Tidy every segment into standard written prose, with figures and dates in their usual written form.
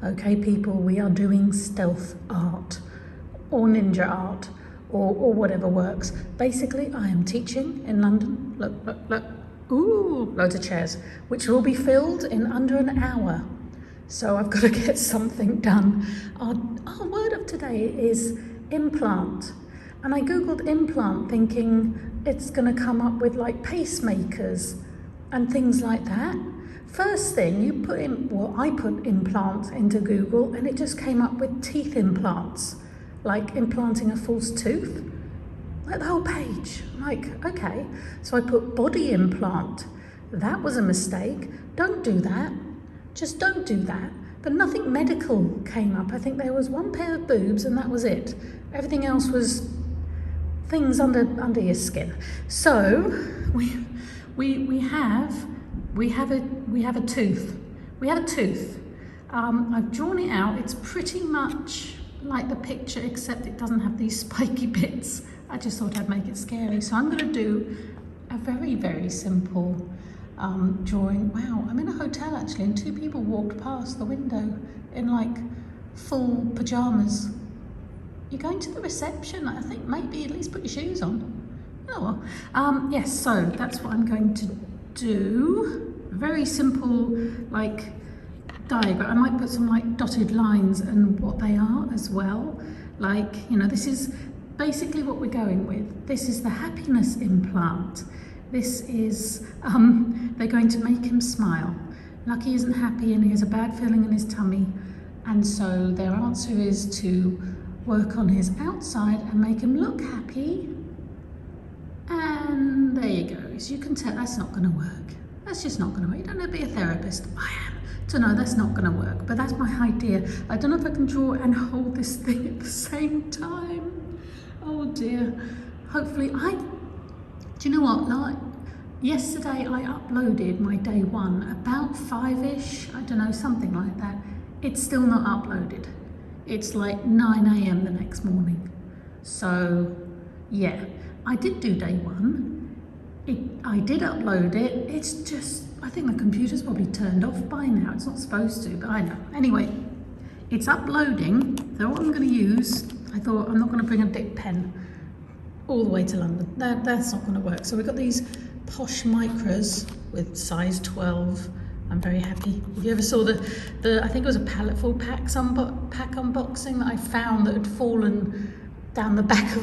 Okay people, we are doing stealth art or ninja art or whatever works. Basically, I am teaching in London. Look, look, look. Ooh, loads of chairs, which will be filled in under an hour. So I've got to get something done. Our word of today is implant. And I Googled implant thinking it's going to come up with like pacemakers and things like that. First thing you put in, well, I put implant into Google and it just came up with teeth implants, like implanting a false tooth, like the whole page. I'm like, okay. So I put body implant. That was a mistake. Don't do that. Just don't do that. But nothing medical came up. I think there was one pair of boobs and that was it. Everything else was things under your skin. So we have a tooth. We have a tooth. I've drawn it out. It's pretty much like the picture, except it doesn't have these spiky bits. I just thought I'd make it scary. So I'm going to do a very, very simple drawing. Wow, I'm in a hotel actually, and two people walked past the window in like full pajamas. You're going to the reception. I think maybe at least put your shoes on. Oh well. Yes, so that's what I'm going to do. A very simple like diagram. I might put some like dotted lines and what they are as well. Like, you know, this is basically what we're going with. This is the happiness implant. This is, they're going to make him smile. Lucky isn't happy and he has a bad feeling in his tummy. And so their answer is to work on his outside and make him look happy. And there you go. As you can tell, that's not going to work. That's just not going to work. You don't have to be a therapist. I am. So no, that's not going to work. But that's my idea. I don't know if I can draw and hold this thing at the same time. Oh dear. Hopefully do you know what? Like, yesterday I uploaded my day one about 5ish. I don't know, something like that. It's still not uploaded. It's like 9 AM the next morning. So yeah. I did do day one. I did upload it. It's just, I think the computer's probably turned off by now. It's not supposed to, but I know. Anyway, it's uploading. So what I'm going to use, I thought I'm not going to bring a dip pen all the way to London. That's not going to work. So we've got these posh micros with size 12. I'm very happy. If you ever saw the I think it was a pallet full pack unboxing that I found that had fallen down the back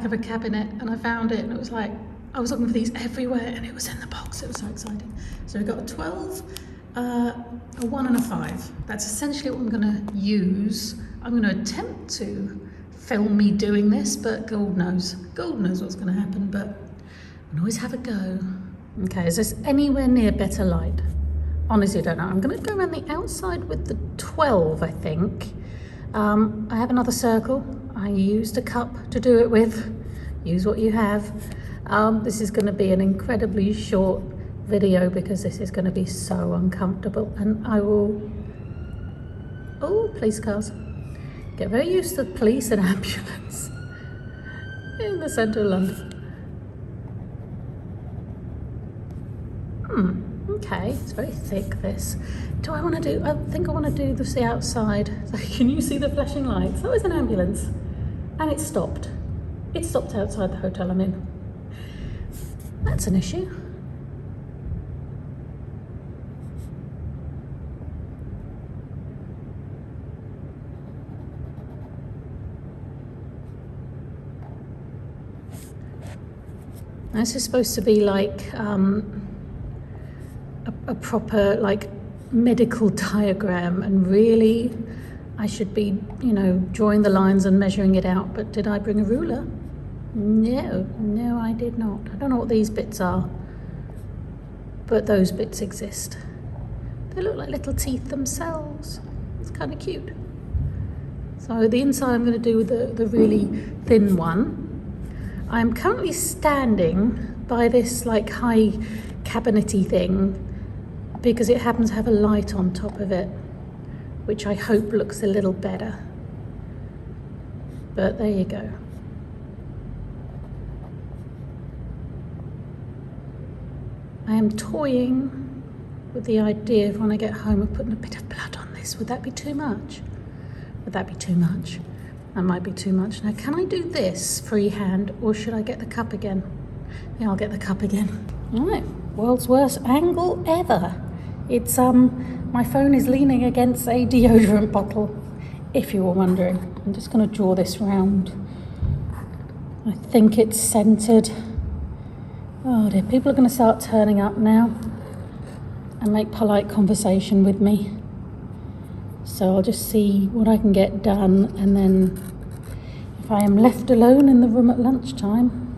of a cabinet, and I found it and it was like, I was looking for these everywhere and it was in the box. It was so exciting. So we've got a 12, a 1 and a 5. That's essentially what I'm going to use. I'm going to attempt to film me doing this, but God knows what's going to happen, but I can always have a go. Okay, is this anywhere near better light? Honestly, I don't know. I'm going to go around the outside with the 12, I think. I have another circle. I used a cup to do it with. Use what you have. This is going to be an incredibly short video because this is going to be so uncomfortable, and I will... Oh, police cars. Get very used to the police and ambulance in the centre of London. Okay, it's very thick, this. Do I want to do... I think I want to do the outside. So can you see the flashing lights? That was an ambulance. And it stopped. It stopped outside the hotel I'm in. That's an issue. This is supposed to be like a proper like medical diagram, and really I should be, you know, drawing the lines and measuring it out, but did I bring a ruler? No, I did not. I don't know what these bits are, but those bits exist. They look like little teeth themselves. It's kind of cute. So the inside I'm going to do the really thin one. I'm currently standing by this like high cabinety thing because it happens to have a light on top of it, which I hope looks a little better. But there you go. I am toying with the idea of when I get home of putting a bit of blood on this. Would that be too much? Would that be too much? That might be too much. Now, can I do this freehand, or should I get the cup again? Yeah, I'll get the cup again. All right, world's worst angle ever. It's, my phone is leaning against a deodorant bottle, if you were wondering. I'm just gonna draw this round. I think it's centered. Oh dear, people are gonna start turning up now and make polite conversation with me. So I'll just see what I can get done, and then if I am left alone in the room at lunchtime,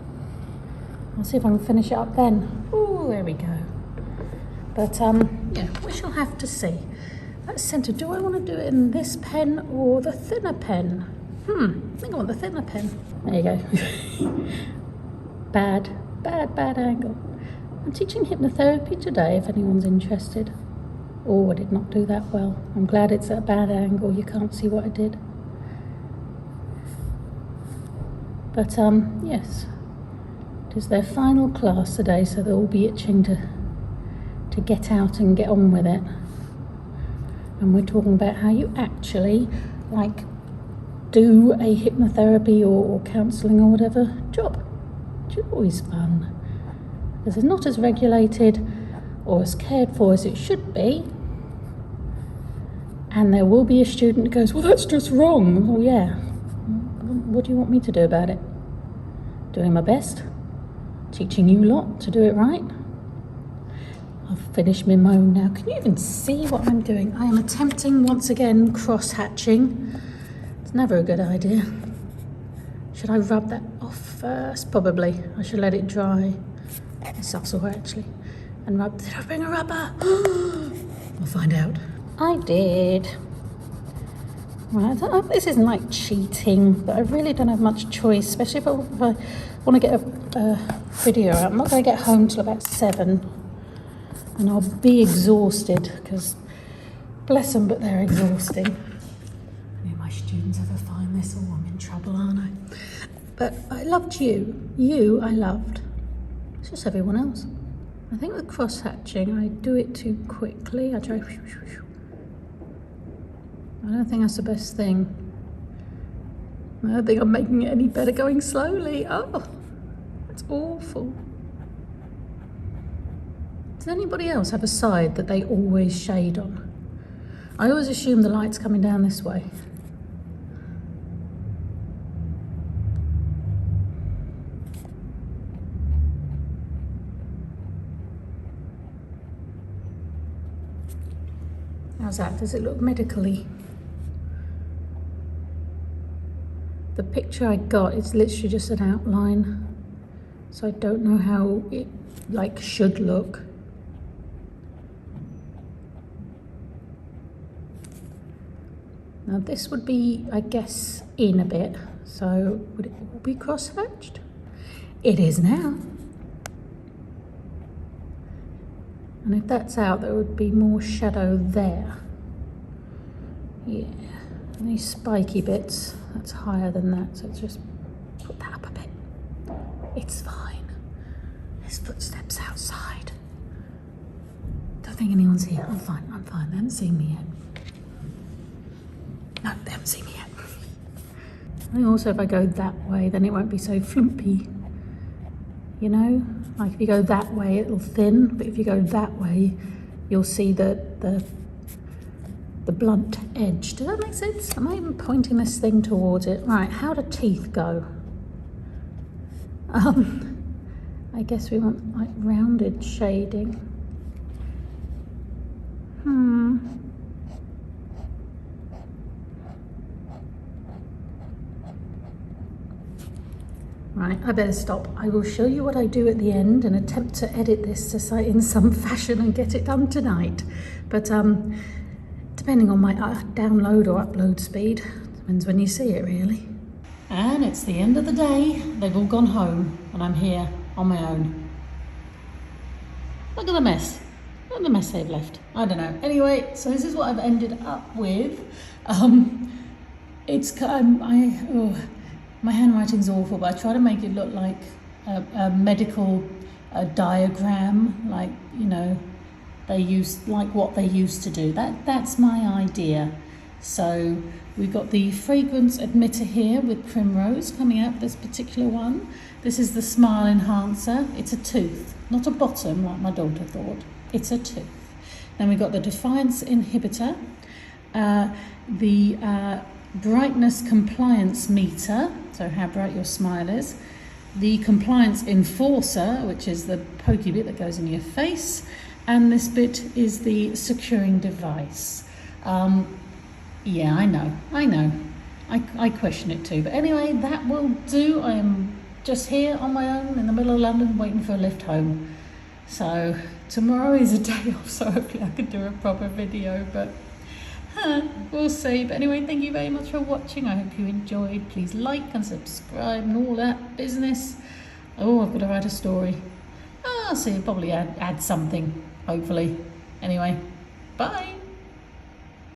I'll see if I can finish it up then. Oh, there we go. But yeah, we shall have to see. That's centered. Do I want to do it in this pen or the thinner pen? I think I want the thinner pen. There you go. Bad angle. I'm teaching hypnotherapy today, if anyone's interested. Oh, I did not do that well. I'm glad it's at a bad angle. You can't see what I did. But yes, it is their final class today, so they'll all be itching to get out and get on with it. And we're talking about how you actually, like, do a hypnotherapy or counselling or whatever job, which is always fun. Because it's not as regulated or as cared for as it should be. And there will be a student who goes, well, that's just wrong. Well, yeah. What do you want me to do about it? Doing my best? Teaching you lot to do it right? I've finished my moan now. Can you even see what I'm doing? I am attempting once again cross-hatching. It's never a good idea. Should I rub that off first? Probably. I should let it dry. It sucks away actually. And rub. Did I bring a rubber? We'll find out. I did. Right, this isn't like cheating, but I really don't have much choice, especially if I want to get a video out. I'm not going to get home till about 7, and I'll be exhausted, because bless them, but they're exhausting. If my students ever find this, oh, I'm in trouble, aren't I? But I loved you. You, I loved. It's just everyone else. I think with cross-hatching, I do it too quickly. I try. I don't think that's the best thing. I don't think I'm making it any better going slowly. Oh, that's awful. Does anybody else have a side that they always shade on? I always assume the light's coming down this way. How's that? Does it look medically? The picture I got is literally just an outline, so I don't know how it should look. Now this would be, I guess, in a bit, so would it be cross-hatched? It is now. And if that's out, there would be more shadow there. Yeah, and these spiky bits, that's higher than that, so let's just put that up a bit. It's fine. There's footsteps outside. Don't think anyone's here. I'm fine. They haven't seen me yet. No, they haven't seen me yet. I think also if I go that way, then it won't be so flumpy. You know? Like if you go that way, it'll thin, but if you go that way, you'll see the blunt edge. Does that make sense? Am I even pointing this thing towards it? Right, how do teeth go? I guess we want like rounded shading. Right, I better stop. I will show you what I do at the end and attempt to edit this in some fashion and get it done tonight. But depending on my download or upload speed, depends when you see it really. And it's the end of the day. They've all gone home and I'm here on my own. Look at the mess. Look at the mess they've left. I don't know. Anyway, so this is what I've ended up with. My handwriting's awful, but I try to make it look like a medical diagram, like, you know, they used, like what they used to do. That's my idea. So we've got the fragrance emitter here with primrose coming out, this particular one. This is the smile enhancer. It's a tooth, not a bottom like my daughter thought. It's a tooth. Then we've got the defiance inhibitor, the brightness compliance meter, so how bright your smile is, the compliance enforcer, which is the pokey bit that goes in your face, and this bit is the securing device. Yeah, I know. I question it too. But anyway, that will do. I am just here on my own in the middle of London waiting for a lift home. So tomorrow is a day off, so hopefully I can do a proper video, but we'll see. But anyway, thank you very much for watching. I hope you enjoyed. Please like and subscribe and all that business. Oh, I've got to write a story. I'll see, probably add something, hopefully. Anyway, bye.